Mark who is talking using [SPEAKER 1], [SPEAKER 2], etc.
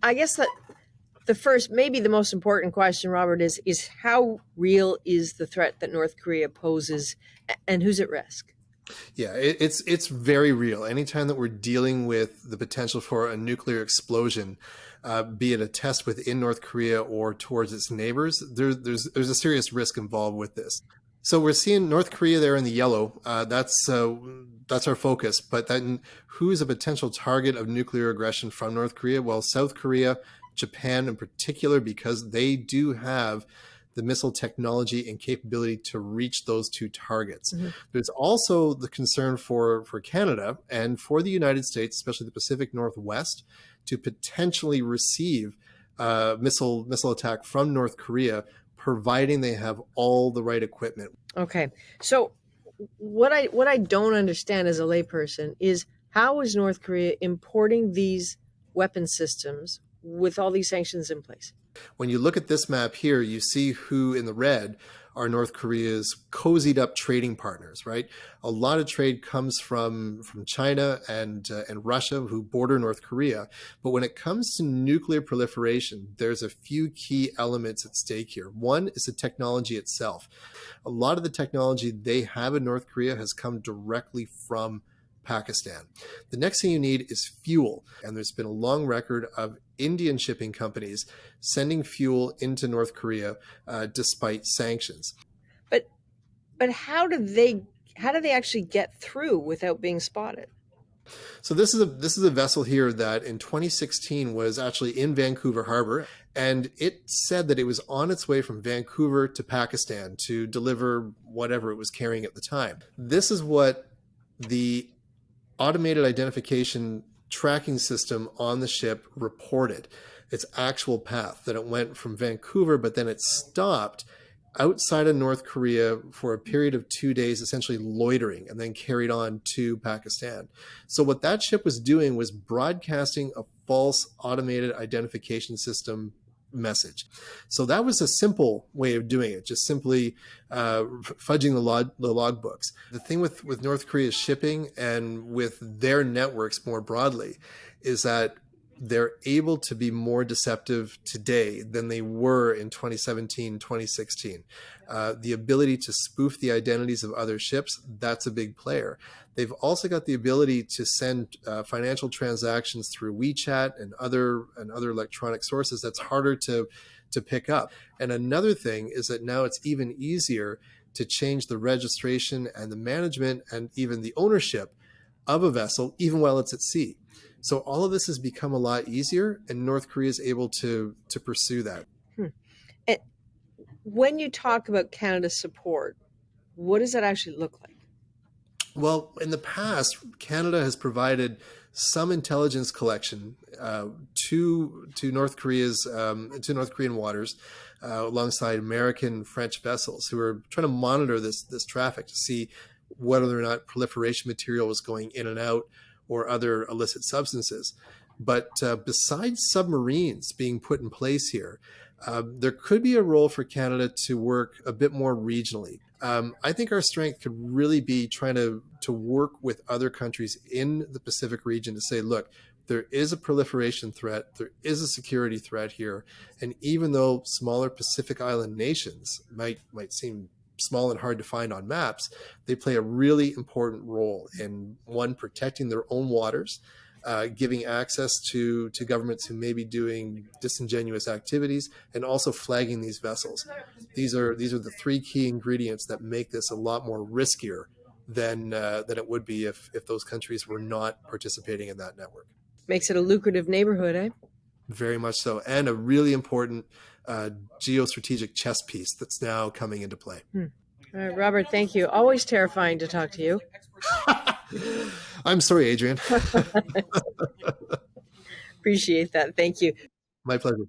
[SPEAKER 1] I guess that the first, maybe the most important question, Robert, is how real is the threat that North Korea poses, and who's at risk?
[SPEAKER 2] Yeah, it's very real. Anytime that we're dealing with the potential for a nuclear explosion, be it a test within North Korea or towards its neighbors, there's a serious risk involved with this. So we're seeing North Korea there in the yellow. That's our focus. But then, who is a potential target of nuclear aggression from North Korea? Well, South Korea, Japan in particular, because they do have the missile technology and capability to reach those two targets. Mm-hmm. There's also the concern for Canada and for the United States, especially the Pacific Northwest, to potentially receive missile attack from North Korea, providing they have all the right equipment.
[SPEAKER 1] Okay. So what I don't understand as a layperson is, how is North Korea importing these weapon systems with all these sanctions in place?
[SPEAKER 2] When you look at this map here, you see who in the red are North Korea's cozied up trading partners, right? A lot of trade comes from China and Russia, who border North Korea. But when it comes to nuclear proliferation, there's a few key elements at stake here. One is the technology itself. A lot of the technology they have in North Korea has come directly from Pakistan. The next thing you need is fuel. And there's been a long record of Indian shipping companies sending fuel into North Korea despite sanctions.
[SPEAKER 1] But how do they actually get through without being spotted?
[SPEAKER 2] So this is a vessel here that in 2016 was actually in Vancouver Harbor, and it said that it was on its way from Vancouver to Pakistan to deliver whatever it was carrying at the time. This is what the automated identification tracking system on the ship reported, its actual path, that it went from Vancouver, but then it stopped outside of North Korea for a period of 2 days, essentially loitering, and then carried on to Pakistan. So what that ship was doing was broadcasting a false automated identification system message. So that was a simple way of doing it, just simply fudging the logbooks. The thing with North Korea's shipping and with their networks more broadly is that they're able to be more deceptive today than they were in 2017, 2016. The ability to spoof the identities of other ships, that's a big player. They've also got the ability to send financial transactions through WeChat and other electronic sources that's harder to pick up. And another thing is that now it's even easier to change the registration and the management and even the ownership of a vessel, even while it's at sea. So all of this has become a lot easier, and North Korea is able to pursue that.
[SPEAKER 1] And when you talk about Canada's support, what does that actually look like?
[SPEAKER 2] Well, in the past, Canada has provided some intelligence collection to North Korean waters, alongside American and French vessels who are trying to monitor this traffic to see whether or not proliferation material was going in and out, or other illicit substances. But besides submarines being put in place here, there could be a role for Canada to work a bit more regionally. I think our strength could really be trying to work with other countries in the Pacific region to say, look, there is a proliferation threat, there is a security threat here, and even though smaller Pacific Island nations might seem small and hard to find on maps, they play a really important role in, one, protecting their own waters, giving access to governments who may be doing disingenuous activities, and also flagging these vessels. These are the three key ingredients that make this a lot more riskier than it would be if those countries were not participating in that network.
[SPEAKER 1] Makes it a lucrative neighborhood, eh?
[SPEAKER 2] Very much so, and a really important geostrategic chess piece that's now coming into play.
[SPEAKER 1] All right, Robert, thank you. Always terrifying to talk to you.
[SPEAKER 2] I'm sorry, Adrienne.
[SPEAKER 1] Appreciate that. Thank you.
[SPEAKER 2] My pleasure.